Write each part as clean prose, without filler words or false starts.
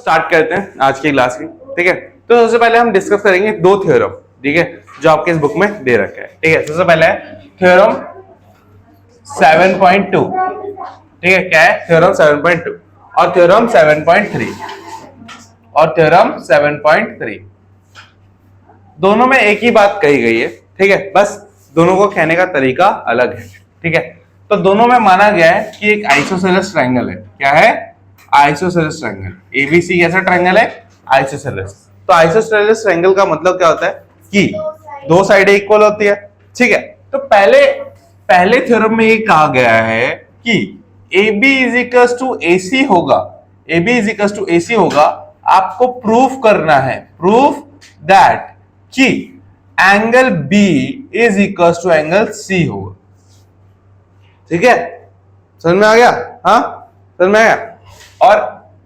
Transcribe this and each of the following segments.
Start करते हैं आज की क्लास की। ठीक है, तो सबसे पहले हम डिस्कस करेंगे दो थ्योरम, ठीक है, जो आपके इस बुक में दे रखा है। ठीक है, सबसे पहले है थ्योरम 7.2। ठीक है, क्या है? थ्योरम 7.2 और थ्योरम 7.3 और थ्योरम 7.3 दोनों में एक ही बात कही गई है। ठीक है, बस दोनों को कहने का तरीका अलग है। ठीक है, तो दोनों में माना गया है कि एक आइसोसेलेस ट्रायंगल है। क्या है? Isosceles triangle. एबीसी कैसा ट्रायंगल है? आइसोसेलेस। तो आइसोसेलेस ट्रायंगल का मतलब क्या होता है कि दो साइडें इक्वल होती है। ठीक है, तो पहले थ्योरम में ये कहा गया है कि AB is equal to AC होगा। AB is equal to AC होगा। आपको प्रूफ करना है, प्रूफ दैट कि angle B is equal to angle C होगा। ठीक है, समझ में आ गया? हाँ, समझ में आ गया। और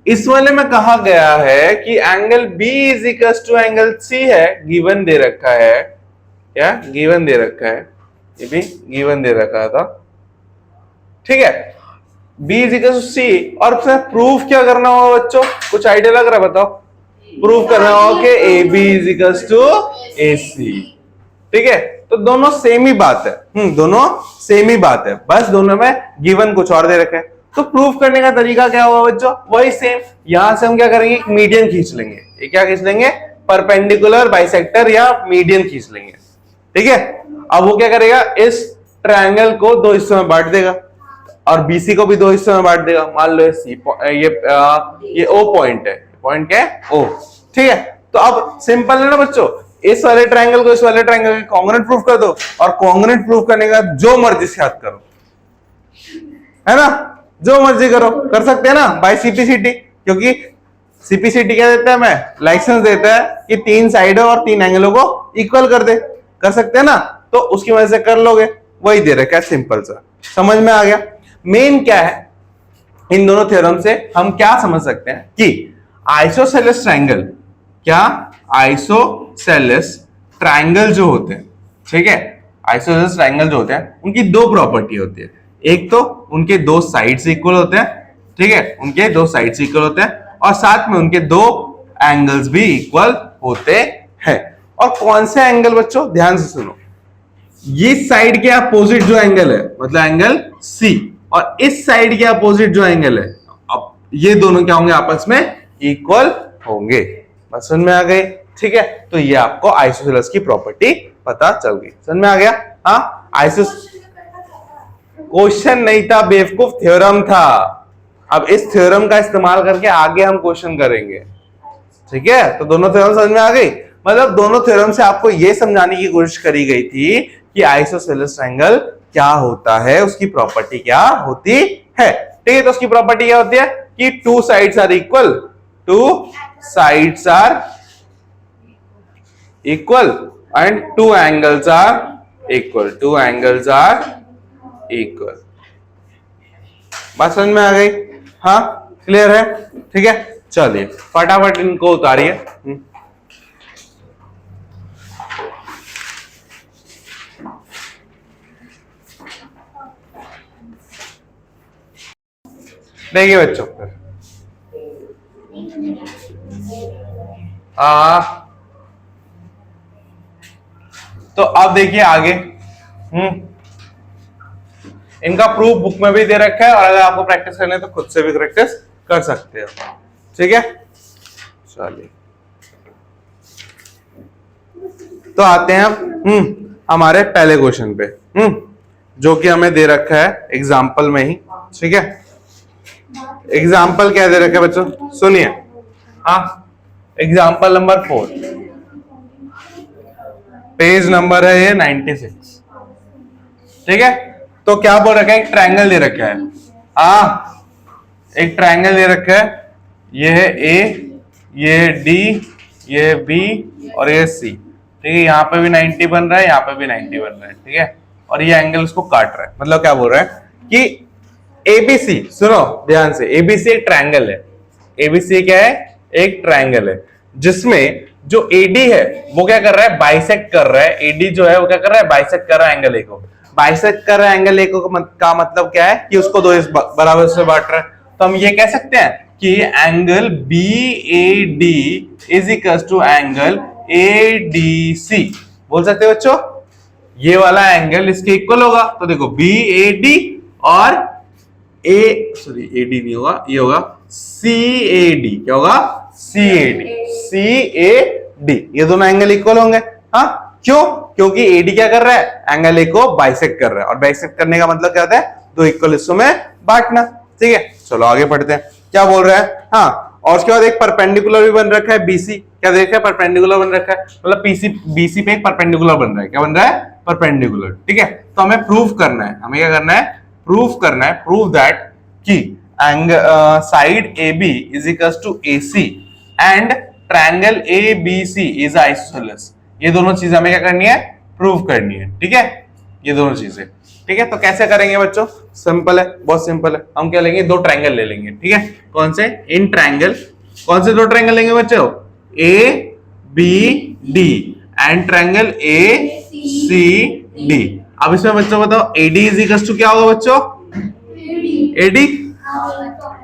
इस वाले में कहा गया है कि angle B is equal to angle C है, गिवन दे रखा है। क्या गिवन दे रखा है? ये भी गिवन दे रखा था। ठीक है, B is equal to C और प्रूफ क्या करना होगा बच्चों? कुछ आइडिया लग रहा है? बताओ। प्रूफ करना होगा कि AB is equal to AC। ठीक है, तो दोनों सेम ही बात है। दोनों सेम ही बात है, बस दोनों में गिवन कुछ और दे रखा है। तो प्रूफ करने का तरीका क्या होगा बच्चों? वही सेम। यहां से हम क्या करेंगे? एक मीडियन खींच लेंगे। ये क्या खींच लेंगे? परपेंडिकुलर बाइसेक्टर या मीडियन खींच लेंगे। ठीक है, अब वो क्या करेगा? इस ट्रायंगल को दो हिस्सों में बांट देगा और BC को भी दो हिस्सों में बांट देगा। मान लो ये O पॉइंट है। पॉइंट क्या है? O। ठीक है, तो अब सिंपल है ना बच्चों, इस वाले ट्रायंगल को इस वाले ट्रायंगल के कॉन्ग्रुएंट प्रूफ कर दो और कॉन्ग्रुएंट प्रूफ करने का जो मर्जी से याद करो, है ना? जो मर्जी करो, कर सकते हैं ना बाय CPCT, क्योंकि CPCT क्या देता है? हमें लाइसेंस देता है कि तीन साइडों और तीन एंगलों को इक्वल कर दे। कर सकते हैं ना, तो उसकी वजह से कर लोगे। वही दे रखा है, सिंपल सा। समझ में आ गया? मेन क्या है इन दोनों थ्योरम से हम क्या समझ सकते हैं कि आइसोसेलेस ट्रायंगल, क्या आइसोसेलेस ट्रायंगल जो होते हैं, ठीक है, आइसोसेलेस ट्रायंगल जो होते हैं उनकी दो प्रॉपर्टी होती है। एक तो उनके दो साइड्स इक्वल होते हैं। ठीक है, उनके दो साइड्स इक्वल होते हैं और साथ में उनके दो एंगल्स भी इक्वल होते हैं। और कौन से एंगल बच्चों? ध्यान से सुनो। ये साइड के अपोजिट जो एंगल है, मतलब एंगल C, और इस साइड के अपोजिट जो एंगल है, अब ये दोनों क्या होंगे? आपस में इक्वल होंगे। बस समझ में आ गई? ठीक है, तो ये आपको आइसोसेलेस की प्रॉपर्टी पता चल गई। समझ में आ गया? हाँ, क्वेश्चन नहीं था बेवकूफ, थ्योरम था। अब इस थ्योरम का इस्तेमाल करके आगे हम क्वेश्चन करेंगे। ठीक है, तो दोनों थ्योरम समझ में आ गई। मतलब दोनों थ्योरम से आपको यह समझाने की कोशिश करी गई थी कि आइसोसेलेस ट्रायंगल क्या होता है, उसकी प्रॉपर्टी क्या होती है। ठीक है, तो उसकी प्रॉपर्टी क्या होती है कि two sides are equal, two sides are equal and two angles are equal, two angles are equal. बात समझ में आ गई? हाँ, क्लियर है? ठीक है, चलिए फटाफट इनको उतारिए। देखिए बच्चों, तो अब देखिए आगे। इनका प्रूफ बुक में भी दे रखा है और अगर आपको प्रैक्टिस करनी है तो खुद से भी प्रैक्टिस कर सकते हो। ठीक है, चलिए तो आते हैं अब हमारे पहले क्वेश्चन पे, जो कि हमें दे रखा है एग्जाम्पल में ही। ठीक है, एग्जाम्पल क्या दे रखा है बच्चों? सुनिए। हाँ, एग्जाम्पल नंबर 4, पेज नंबर है ये 96। ठीक है, तो क्या बोल रखा है? एक ट्रायंगल दे रखा है। हाँ, एक ट्रायंगल दे रखा है। ये है A, ये D, ये B और ये C। ठीक है, यहाँ पे भी 90 बन रहा है, यहाँ पे भी 90 बन रहा है। ठीक है, और ये एंगल उसको काट रहा है। मतलब क्या बोल रहा है कि ABC, सुनो ध्यान से, ABC एक ट्रायंगल है। ABC क्या है? एक ट्रायंगल है जिसमें जो AD है वो क्या कर रहा है? बाइसेक्ट कर रहा है। AD जो है वो क्या कर रहा है? बाइसेक्ट कर रहा है एंगल A को। बाइसेक्ट कर रहा है एंगल A को का मतलब क्या है कि उसको दो बराबर से बांट रहा है। तो हम ये कह सकते हैं कि angle B A D is equal to angle A D C. बोल सकते हो बच्चों, ये वाला एंगल इसके इक्वल होगा। तो देखो बी ए डी और ए डी नहीं होगा, ये होगा सी ए डी। क्या होगा? सी A D. C A D, ये दोनों एंगल इक्वल होंगे। हाँ, क्यों? क्योंकि एडी क्या कर रहा है? एंगल ए को बाइसेक्ट कर रहा है, और बाइसेक्ट करने का मतलब क्या होता है? दो इक्वल हिस्सों में बांटना। ठीक है, चलो आगे पढ़ते हैं। क्या बोल रहा है? हाँ, और उसके बाद एक परपेंडिकुलर भी बन रखा है बीसी। क्या देख रहे हैं? परपेंडिकुलर बन रखा है, मतलब पीसी बीसी पे एक परपेंडिकुलर बन रहा है। क्या बन रहा है? परपेंडिकुलर। ठीक है, तो हमें प्रूव करना है। हमें क्या करना है? प्रूव करना है। प्रूव दैट कि angle side A B is equal to A C and triangle A B C is isosceles. ये दोनों चीजें हमें क्या करनी है? प्रूव करनी है। ठीक है, ये दोनों चीजें। ठीक है, तो कैसे करेंगे बच्चों? सिंपल है, बहुत सिंपल है। हम क्या लेंगे? दो ट्रायंगल ले लेंगे। ठीक है, कौन से? इन ट्रायंगल। कौन से दो ट्रायंगल लेंगे बच्चों? A B D and triangle A C D. अब इसमें बच्चों बताओ एडी इज इक्वल टू क्या होगा बच्चों? एडी।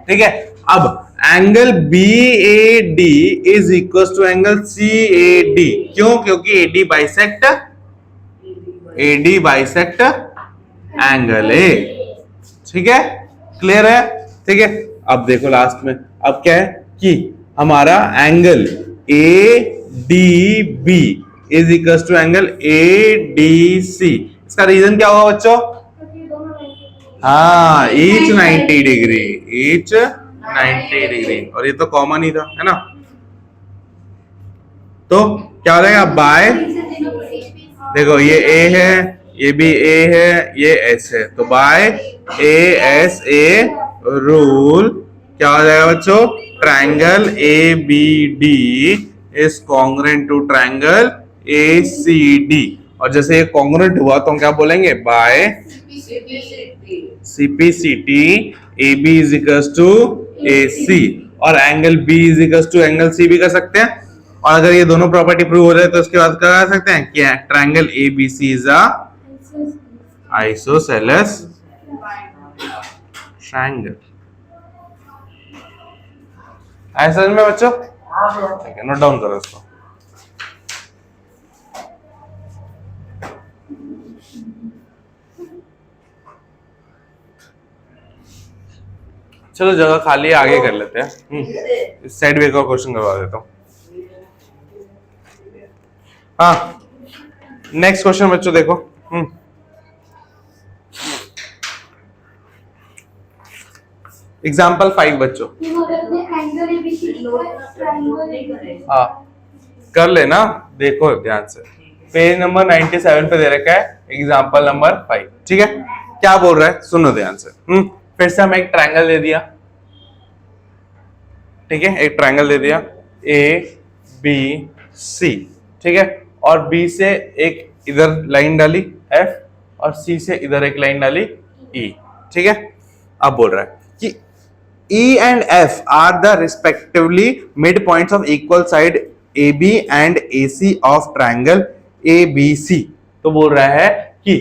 ठीक है, अब angle B A D is equal to angle C A D. क्यों? क्योंकि एडी बाइसेक्ट एंगल ए। ठीक है, क्लियर है? ठीक है, अब देखो लास्ट में अब क्या है कि हमारा angle A D B is equal to angle A D C. इसका रीजन क्या होगा बच्चों? हाँ, ईच 90 डिग्री, ईच 90 डिग्री। और ये तो कॉमन ही था, है ना? तो क्या हो जाएगा? बाय, देखो ये ए है, ये भी ए है, ये एस है, तो by A S A rule क्या हो जाएगा बच्चों? Triangle A B D is congruent to triangle A C D. और जैसे ये कॉन्ग्रुएंट हुआ तो हम क्या बोलेंगे? By CPCT A B is equal to A C, और angle B is equal to angle C भी कर सकते हैं। और अगर ये दोनों प्रॉपर्टी प्रूव हो जाए तो उसके बाद क्या कर सकते हैं? क्या triangle A B C is a isosceles triangle. ऐसा में बच्चों? ठीक है, नोट डाउन करो इसको। चलो जगह खाली है, आगे कर लेते हैं। इस साइड भी एक और क्वेश्चन करवा देता हूँ। हाँ, नेक्स्ट क्वेश्चन बच्चों देखो। एग्जाम्पल 5 बच्चों। हाँ, कर लेना, देखो ध्यान से। पेज नंबर 97 पे दे रखा है एग्जाम्पल नंबर 5। ठीक है, क्या बोल रहा है? सुनो ध्यान से। फिर से हमें एक ट्रायंगल दे दिया। ठीक है, एक ट्रायंगल दे दिया ए बी सी। ठीक है, और बी से एक इधर लाइन डाली एफ, और सी से इधर एक लाइन डाली ई। ठीक है, अब बोल रहा है कि E and F are the respectively midpoints of equal side AB and AC of triangle ABC। तो बोल रहा है कि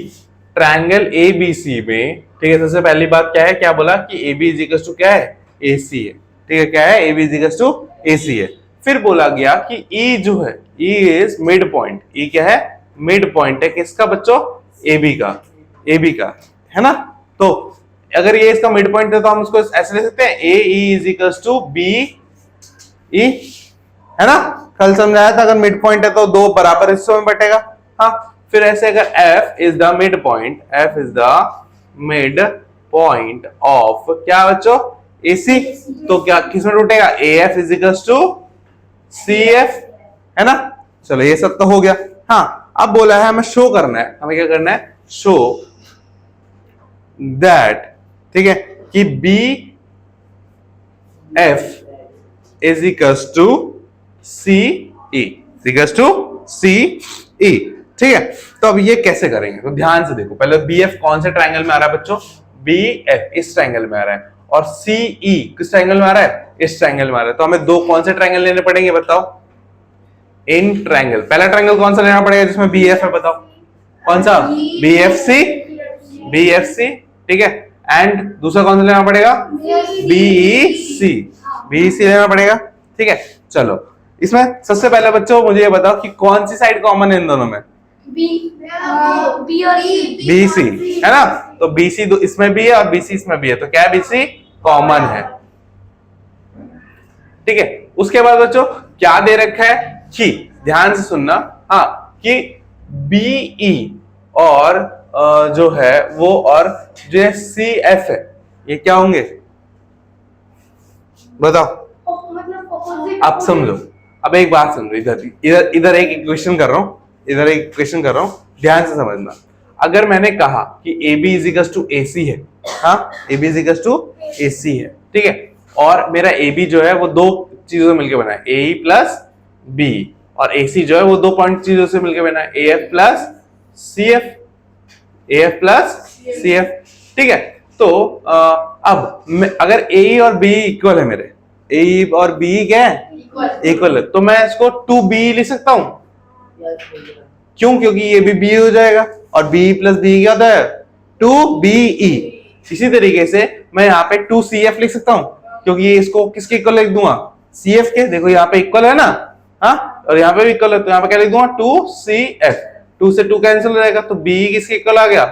ट्रायंगल ABC में, ठीक है, सबसे पहली बात क्या है? क्या बोला कि AB इज इक्वल टू क्या है? AC है। ठीक है, क्या है? AB is equal to AC है। फिर बोला गया कि E जो है, E is mid point. E क्या है? मिड पॉइंट है किसका बच्चों? AB का, AB का, है ना? तो अगर ये इसका मिड पॉइंट है तो हम उसको ऐसे ले सकते हैं A E is equal to B E, है ना? कल समझाया था, अगर मिड पॉइंट है तो दो बराबर हिस्सों में बटेगा। हाँ, फिर ऐसे अगर f is the midpoint, f is the midpoint of क्या बच्चों? AC, तो क्या किस में टूटेगा? AF is equal to CF, है ना? चलो ये सब तो हो गया। हाँ, अब बोला है हमें शो करना है। हमें क्या करना है? शो दैट, ठीक है, कि B F is equals to C E, equals to C E. ठीक है, तो अब ये कैसे करेंगे? तो ध्यान से देखो। पहले बी एफ कौन से ट्रायंगल में आ रहा है बच्चों? बी एफ इस ट्रायंगल में आ रहा है, और सी ई किस ट्रायंगल में आ रहा है? इस ट्रायंगल में आ रहा है। तो हमें दो कौन से ट्रायंगल लेने पड़ेंगे बताओ? In triangle. पहला ट्रायंगल कौन सा लेना पड़ेगा जिसमें बी एफ है? बताओ कौन सा? B F C, B F C. ठीक है, एंड दूसरा कौन सा लेना पड़ेगा? बीईसी, बी सी लेना पड़ेगा। ठीक है, चलो इसमें सबसे पहले बच्चों मुझे ये बताओ कि कौन सी साइड कॉमन है इन दोनों में? बी और सी। बी सी है ना, तो बी सी इसमें भी है और बी सी इसमें भी है, तो क्या है? बी सी कॉमन है। ठीक है, उसके बाद बच्चों क्या दे रखा है कि ध्यान से सुनना, हाँ, कि बीई और जो है वो और जो सी एफ है ये क्या होंगे बताओ? मतलब आप समझो, अब एक बात समझो, इधर इधर इधर एक इक्वेशन कर रहा हूं, इधर एक इक्वेशन कर रहा हूं, ध्यान से समझना। अगर मैंने कहा कि A B is equal to A C है, हाँ, A B is equal to A C है, ठीक है, और मेरा ए बी जो है वो दो चीजों से मिलकर बना है, ए प्लस बी, और ए सी जो है वो दो पॉइंट चीजों से मिलकर बना है, A F plus C F, A F plus C F. ठीक है, तो अब अगर ए और बी इक्वल है, मेरे ए और बी क्या है? इक्वल है, तो मैं इसको 2b लिख सकता हूं। क्यों? क्योंकि ये भी b हो जाएगा और b प्लस b क्या होता है? 2be। इसी तरीके से मैं यहाँ पे 2cf लिख सकता हूं, क्योंकि ये इसको किसके इक्वल लिख दूंगा? cf के। देखो यहाँ पे इक्वल है ना, हाँ, और यहाँ पे भी इक्वल है, तो यहाँ पे क्या लिख दूंगा? 2cf। 2 से 2 कैंसिल हो जाएगा, तो b किसके इक्वल आ गया?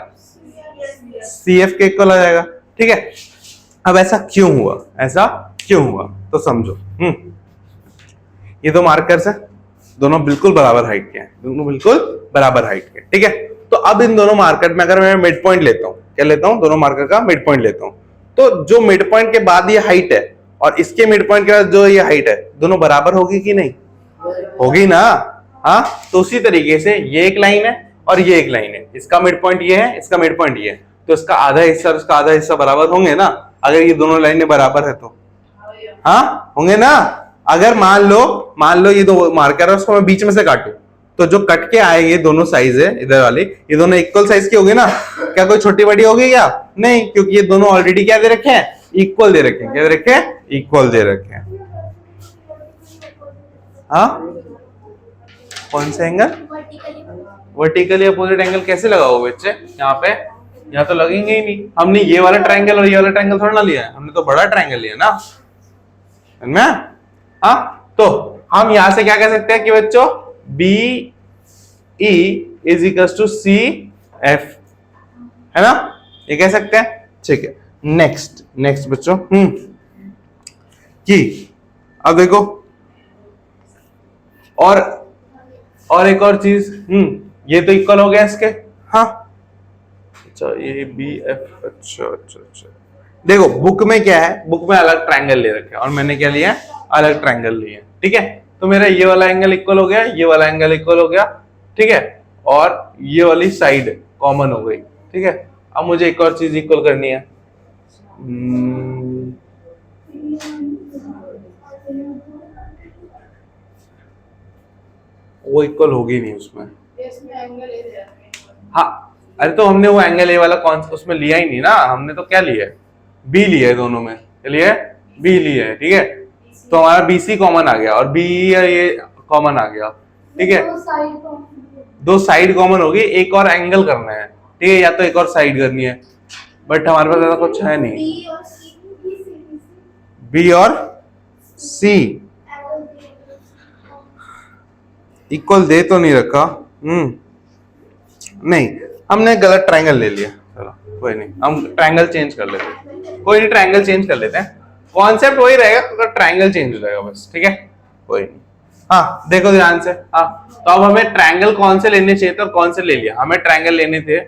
cf के इक्वल आ जाएगा। ठीक है, अब ऐसा क्यों हुआ? ऐसा क्यों हुआ तो समझो। ये दो मार्कर्स हैं, दोनों बिल्कुल बराबर हाइट के हैं, दोनों बिल्कुल बराबर हाइट के। ठीक है, तो अब इन दोनों मार्कर में अगर मैं मिड पॉइंट लेता हूं, क्या लेता हूं? दोनों मार्कर का मिड पॉइंट लेता हूं, तो जो मिड पॉइंट के बाद ये हाइट है और इसके मिड पॉइंट के बाद जो ये हाइट है, दोनों बराबर होगी कि नहीं? होगी ना, हाँ। तो उसी तरीके से ये एक लाइन है और ये एक लाइन है, इसका मिड पॉइंट ये है, इसका मिड पॉइंट ये है, तो इसका आधा हिस्सा और इसका आधा हिस्सा बराबर होंगे ना, अगर ये दोनों लाइनें बराबर है तो, हाँ, होंगे ना। अगर मान लो ये दो मार्कर है, उसको मैं बीच में से काटूं, तो जो कट के आए ये दोनों साइज है इधर वाले, ये दोनों इक्वल साइज के होंगे ना। क्या कोई छोटी बड़ी होगी क्या? नहीं, क्योंकि ये दोनों ऑलरेडी क्या दे रखे हैं? इक्वल दे रखे हैं। क्या दे रखे हैं? इक्वल दे रखे हैं। हाँ, कौन सा एंगल? वर्टिकली अपोजिट एंगल कैसे लगाओगे बच्चे? यहाँ तो लगेंगे ही नहीं। हमने ये वाला ट्रायंगल और ये वाला ट्रायंगल थोड़ा ना लिया है, हमने तो बड़ा ट्रायंगल लिया ना, है ना? हाँ, तो हम यहां से क्या कह सकते हैं कि बच्चों B E is equal to C F, है ना, ये कह सकते हैं। ठीक है, नेक्स्ट बच्चों, कि अब देखो और एक और चीज, ये तो इक्वल हो गया इसके, हाँ, अच्छा ये बी एफ, अच्छा देखो बुक में क्या है, बुक में अलग ट्रायंगल ले रखे हैं और मैंने क्या लिया? अलग ट्रायंगल लिया। ठीक है, तो मेरा ये वाला एंगल इक्वल हो गया, ये वाला एंगल इक्वल हो गया। ठीक है, और ये वाली साइड कॉमन हो गई। ठीक है, अब मुझे एक और चीज इक्वल करनी है, वो इक्वल होगी नहीं उसमें। हाँ, अरे तो हमने वो एंगल ए वाला कौन उसमें लिया ही नहीं ना, हमने तो क्या लिया है? बी लिया है, दोनों में क्या लिया है? बी लिया है। ठीक है, तो हमारा बी सी कॉमन आ गया और बी ये कॉमन आ गया। ठीक है, दो साइड कॉमन होगी, एक और एंगल करना है। ठीक है, या तो एक और साइड करनी है, बट हमारे पास ऐसा कुछ है नहीं। बी और सी इक्वल दे तो नहीं रखा, नहीं, हमने गलत ट्रायंगल ले लिया। चलो कोई नहीं, हम ट्रायंगल चेंज कर लेते हैं, कोई नहीं, ट्रायंगल चेंज कर लेते हैं, कॉन्सेप्ट वही रहेगा, तो ट्रायंगल चेंज हो जाएगा बस। ठीक है, कोई नहीं। हाँ, देखो ध्यान से, हाँ, तो अब हमें ट्रायंगल कौन से लेने चाहिए थे और कौन से ले लिया? हमें ट्रायंगल लेने थे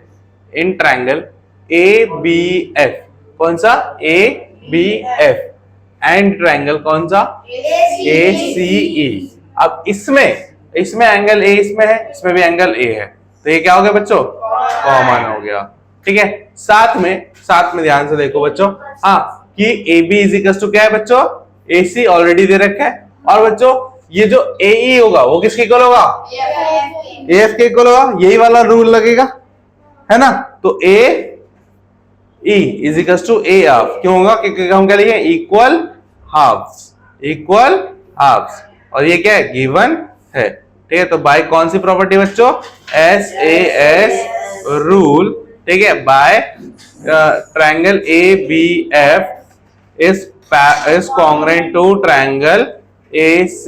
in triangle A B F, कौन सा? A B F, and triangle कौन सा? ए सी ई। अब इसमें एंगल ए इसमें है, इसमें भी एंगल ए है, तो ये क्या हो गया बच्चों? कॉमन हो गया। ठीक है, साथ में ध्यान से देखो बच्चों, हाँ, कि A B is equal to क्या है बच्चों? ए सी ऑलरेडी दे रखा है, और बच्चों ये जो ए ई होगा वो किसके इक्वल होगा? ए एफ के इक्वल होगा, यही वाला रूल लगेगा, है ना। तो A E is equal to A half, क्यों होगा? क्योंकि हम क्या लिखे? इक्वल हाफ्स, और ये क्या है? गिवन है। ठीक है, तो बाय कौन सी प्रॉपर्टी बच्चों? SAS rule. ठीक है, by triangle A B F is is congruent to triangle ACE।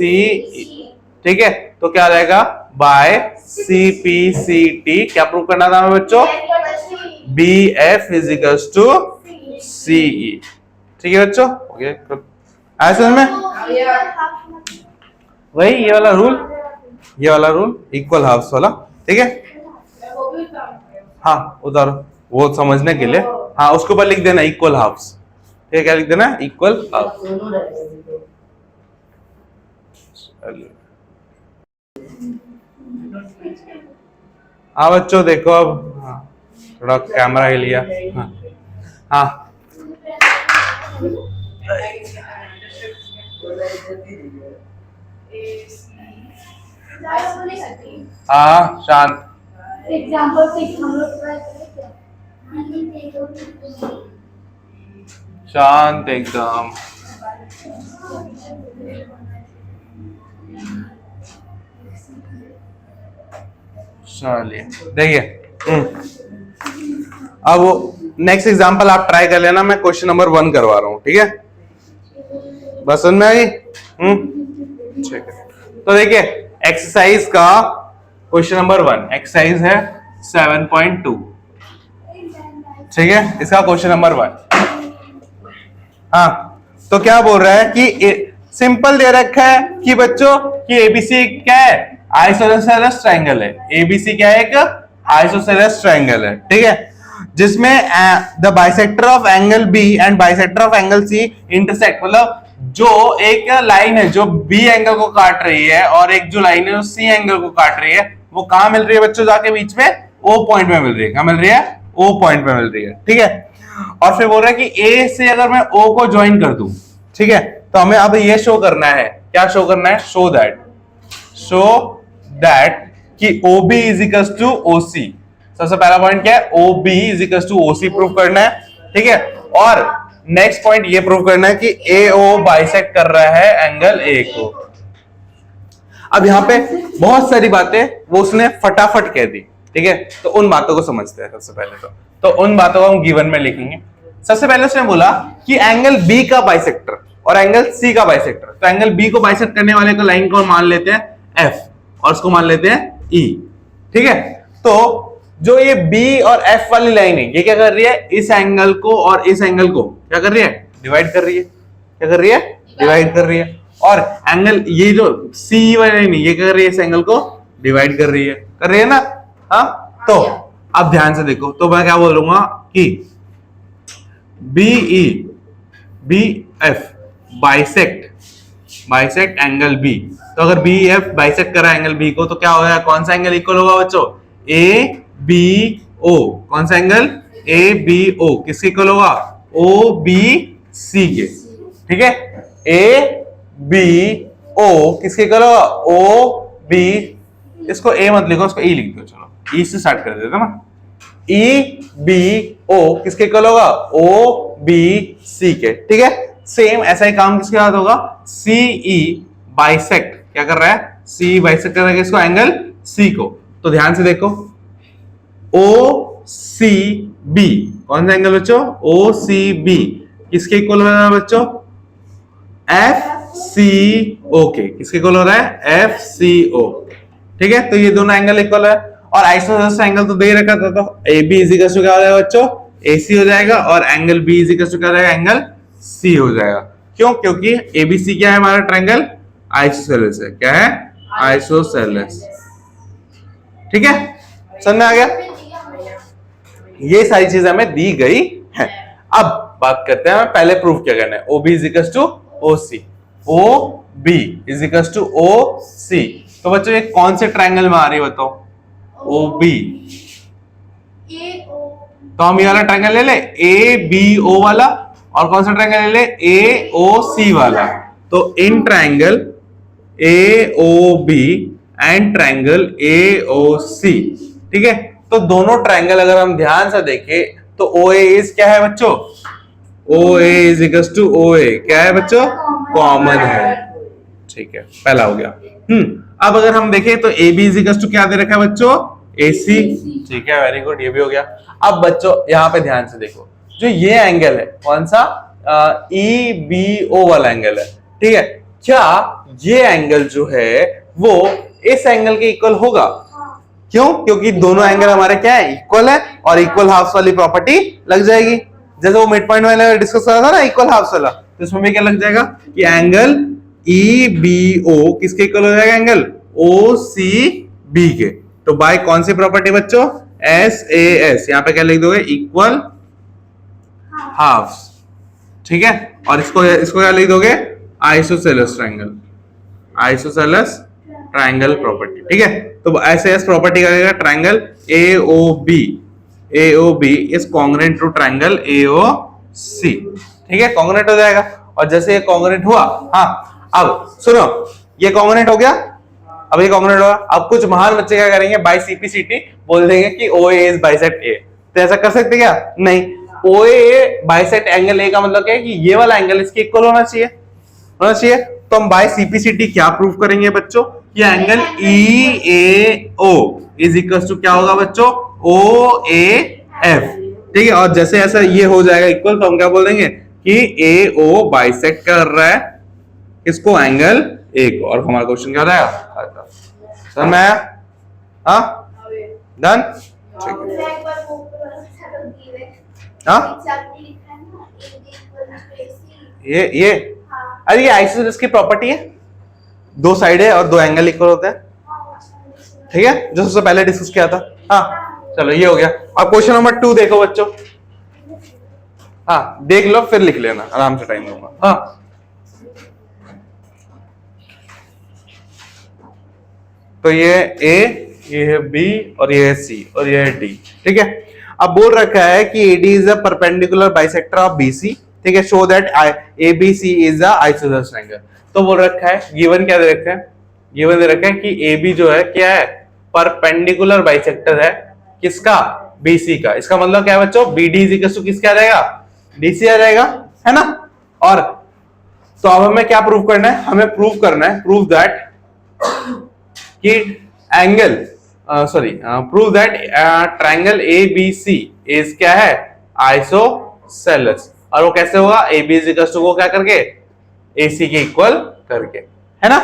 ठीक है, तो क्या रहेगा बाय CPCT। क्या प्रूव करना था हमें बच्चों? BF is equals to CE। ठीक है बच्चों, ओके आया समझ में? वही ये वाला रूल इक्वल हाफ्स वाला। ठीक है, हाँ उधर वो समझने के लिए, हाँ उसके ऊपर लिख देना इक्वल हाफ्स। ठीक है, क्या लिख देना? Equal halves. हाँ बच्चों देखो अब, हाँ थोड़ा कैमरा हिल गया। हाँ हाँ शांत। एग्जाम्पल से हम लोग ट्राई करें क्या? शांत एकदम। चलिए देखिए, अब नेक्स्ट एग्जांपल आप ट्राई कर लेना, मैं क्वेश्चन नंबर 1 करवा रहा हूं। ठीक है, बस समझ में आई? ठीक है, तो देखिए एक्सरसाइज का क्वेश्चन नंबर 1 एक्सरसाइज है 7.2। ठीक है, इसका क्वेश्चन नंबर 1। हाँ तो क्या बोल रहा है कि सिंपल दे रखा है कि बच्चों कि एबीसी क्या है? आइसोसेलेस ट्रायंगल है। एबीसी क्या है? एक आइसोसेलेस ट्रायंगल है। ठीक है, जिसमें the bisector of angle B and bisector of angle C intersect, मतलब जो एक लाइन है जो बी एंगल को काट रही है और एक जो लाइन है जो सी एंगल को काट रही है, वो कहां मिल रही है बच्चों? जाके बीच में ओ पॉइंट में मिल रही है। क्या मिल रही है? ओ पॉइंट में मिल रही है। ठीक है, और फिर बोल रहा है कि ए से अगर मैं ओ को ज्वाइन कर दूं, ठीक है, तो हमें अब ये शो करना है। क्या शो करना है? शो दैट कि OB is equal to OC। सबसे पहला पॉइंट क्या है? OB is equal to OC prove करना है। ठीक है, और नेक्स्ट पॉइंट ये प्रूव करना है कि AO बाइसेक्ट कर रहा है एंगल A को। अब यहां पे बहुत सारी बातें वो उसने फटाफट कह दी। ठीक है, तो उन बातों को समझते हैं। सबसे पहले तो उन बातों को हम गिवन में लिखेंगे। सबसे पहले उसने बोला कि एंगल B का बाइसेक्टर और एंगल C का बाइसेक्टर, तो एंगल B को बाइसेक्ट करने वाले को लाइन को मान लेते हैं F और उसको मान लेते हैं E। ठीक है, तो जो ये B और F वाली लाइन है, ये क्या कर रही है? इस एंगल को और इस एंगल को क्या कर रही है? डिवाइड कर रही है। क्या कर रही है? डिवाइड कर रही है। और एंगल ये जो C वाली लाइन है, ये क्या कर रही है? इस एंगल को डिवाइड कर रही है। कर रही है ना? हाँ, तो अब ध्यान से देखो, तो मैं क्या बोलूंगा कि BF बाइसेक्ट एंगल B। तो अगर BF बाइसेक्ट करा एंगल B को, तो क्या होगा? कौन सा एंगल इक्वल होगा बच्चों? ABO। कौन सा एंगल? ABO किसके इक्वल होगा? OBC के। ठीक है, ABO किसके इक्वल होगा? OB, इसको A मत लिखो, उसको E लिख दो। चलो E से स्टार्ट कर देते ना। EBO किसके इक्वल होगा? OBC के। ठीक है, सेम ऐसा ही काम किसके साथ होगा? CE बाइसेक्ट क्या कर रहा है? CE बाइसेक्ट कर रहा है इसको, एंगल C को। तो ध्यान से देखो, OCB कौन सा एंगल बच्चों? OCB किसके इक्वल हो रहा है बच्चों? FCO के। किसके इक्वल हो रहा है? FCO। ठीक है, तो ये दोनों एंगल इक्वल है। और आइसोसेलेस एंगल तो दे ही रखा था, तो AB इज इक्वल टू क्या हो जाएगा बच्चों? AC हो जाएगा, और angle B is equal to क्या हो जाएगा? एंगल C हो जाएगा। क्यों? क्योंकि ABC क्या है हमारा ट्रायंगल? आइसोसेलेस है। क्या है? आइसोसेलेस। ठीक है, समझ में आ गया? ये सारी चीजें हमें दी गई है। अब बात करते हैं पहले प्रूफ क्या करना है। OB is equal to OC, OB is equal to OC। तो बच्चों ये कौन से ट्रायंगल में आ रही है बताओ? OB। तो हम ये वाला ट्रायंगल ले ले, ABO वाला, और कौन सा ट्रायंगल ले ले? AOC वाला। तो in triangle AOB and triangle AOC। ठीक है, तो दोनों ट्रायंगल अगर हम ध्यान से देखें तो OA इज क्या है बच्चों? OA is equal to OA क्या है बच्चों? कॉमन है। ठीक है, पहला हो गया। अब अगर हम देखें तो AB इज इक्वल टू क्या दे रखा है बच्चों? AC। ठीक है, वेरी गुड, ये भी हो गया। अब बच्चों यहाँ पे ध्यान से देखो, जो ये एंगल है कौन सा? ई बी ओ वाला एंगल है, ठीक है। क्या ये एंगल जो है वो इस एंगल के इक्वल होगा? क्यों? क्योंकि दोनों एंगल हमारे क्या है, इक्वल है, और इक्वल हाफ्स वाली प्रॉपर्टी लग जाएगी। जैसे वो मिड पॉइंट वाला डिस्कस कर रहा था ना, इक्वल हाफ्स वाला, तो इसमें भी क्या लग जाएगा कि एंगल ई बी ओ किसके इक्वल हो जाएगा? एंगल ओ सी बी के। तो बाय कौन सी प्रॉपर्टी बच्चों? S A S. यहां पे क्या लिख दोगे? इक्वल हाफ्स, ठीक है। और इसको इसको क्या लिख दोगे? Isosceles triangle, isosceles triangle property, ठीक है। तो ऐसे एस प्रॉपर्टी करेगा triangle AOB is congruent to triangle AOC, ठीक है, कॉन्ग्रुएंट हो जाएगा। और जैसे ये कॉन्ग्रुएंट हुआ, हाँ, अब सुनो, ये कॉन्ग्रुएंट हो गया, अब ये कॉन्ग्रुएंट होगा। अब कुछ महान बच्चे क्या करेंगे? बाय CPCT बोल देंगे कि OA इज बाइसेक्ट A। तो ऐसा कर सकते क्या? नहीं। OA बाइसेक्ट एंगल A का मतलब क्या है कि ये वाला एंगल इसके इक्वल होना चाहिए, होना चाहिए। तो हम बाय CPCT क्या प्रूव करेंगे बच्चों? कि angle EAO is equal to क्या होगा बच्चों? OAF, ठीक है। और जैसे ऐसा ये हो जाएगा इक्वल, तो हम क्या बोल देंगे कि AO बाइसेक्ट कर रहा है इसको, एंगल A को। और हमारा क्वेश्चन क्या रहेगा? समझ में आया? हाँ, डन, ठीक है। हाँ, ये अरे ये आइसोसेलेस की प्रॉपर्टी है, दो साइड है और दो एंगल इक्वल होते हैं, ठीक है, जो सबसे पहले डिस्कस किया था। हाँ, चलो ये हो गया। अब क्वेश्चन नंबर 2 देखो बच्चों। हाँ, देख लो फिर लिख लेना, आराम से टाइम दूंगा। हाँ, तो ये A, ये है B, और ये है C, और ये है D, ठीक है। अब बोल रखा है कि AD is a perpendicular bisector of BC, ठीक है, show that ABC is a isosceles triangle. तो बोल रखा है, गिवन क्या दे रखा है? गिवन दे रखा है कि AB जो है क्या है? परपेंडिकुलर बाइसेक्टर है किसका? BC का। इसका मतलब क्या है बच्चों? BD इज इक्वल टू किसका आ जाएगा? DC आ जाएगा, है ना। और तो अब हमें क्या प्रूव करना है? हमें प्रूव करना है, प्रूव दैट कि angle prove that triangle ABC is क्या है? आइसोसेलेस। और वो कैसे होगा? AB इज इक्वल टू को क्या करके? AC के इक्वल करके, है ना।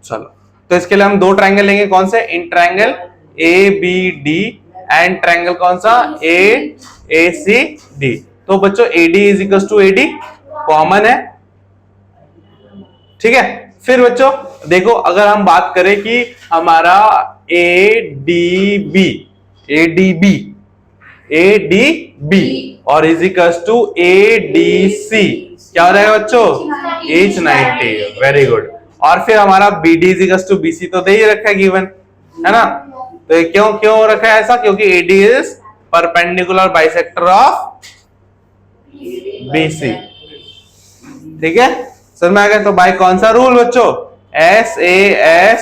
चलो, तो इसके लिए हम दो ट्रायंगल लेंगे, कौन से? इन ट्रायंगल ABD एंड ट्रायंगल कौन सा? ACD। तो बच्चों AD is equal to AD common है, ठीक है। फिर बच्चों देखो, अगर हम बात करें कि हमारा ADB और इज इक्वल टू ADC क्या हो जाएगा बच्चों? H 90, very good. और फिर हमारा BD is equal to BC तो दे ही रखा है गिवन, है ना। तो क्यों क्यों रखा है ऐसा? क्योंकि AD is perpendicular bisector of BC, ठीक है, समझ में आ गया। तो बाय कौन सा रूल बच्चों? SAS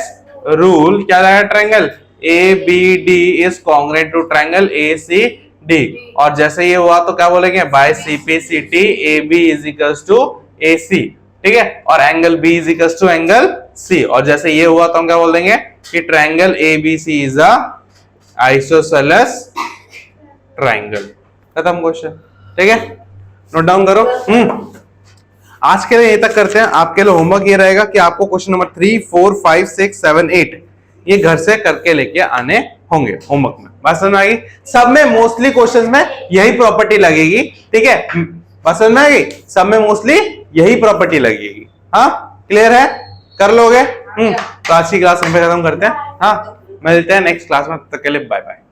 रूल क्या रहेगा? Triangle ABD is congruent to triangle ACD। और जैसे ये हुआ तो क्या बोलेंगे? By CPCT AB is equal to AC, ठीक है, और angle B is equal to angle C। और जैसे ये हुआ तो हम क्या बोल देंगे कि triangle ABC is a isosceles triangle. खत्म क्वेश्चन, ठीक है, नोट डाउन करो। आज के लिए ये तक करते हैं। आपके लिए होमवर्क ये रहेगा कि आपको क्वेश्चन नंबर 3, 4, 5, 6, 7, 8 ये घर से करके लेके आने होंगे होमवर्क में। बात समझ में आएगी? सब में मोस्टली क्वेश्चंस में यही प्रॉपर्टी लगेगी, ठीक है, बात समझ में आएगी? सब में मोस्टली यही प्रॉपर्टी लगेगी। हाँ, क्लियर है? कर लोगे? तो आज की क्लास हम खत्म करते हैं। हाँ, मिलते हैं नेक्स्ट क्लास में, तब तक के लिए बाय बाय।